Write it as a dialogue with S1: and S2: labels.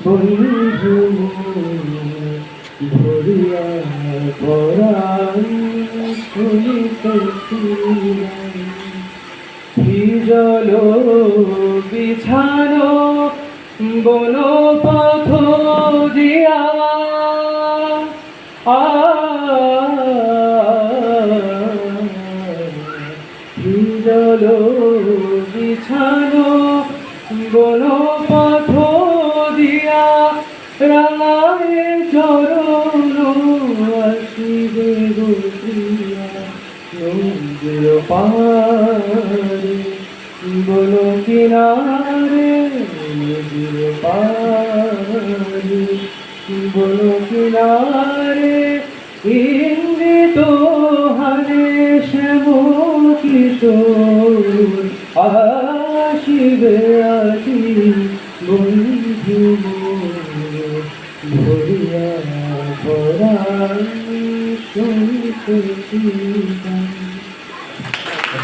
S1: বন্ধু ভরিয়া পরাণ শুনিতেছি হিজল বিছানো বন পথ দিয়া হিজল বিছানো বন পথ দিয়া রাঙায় চরণ আসিবে বসিয়া নদীর পারে বন কিনারে নদীর পারে বন কিনারে ইঙ্গিত হারে শ্যাম কিশোর আসিবে আসি বন্ধু ভরিয়া পরাণ শুনিতেছি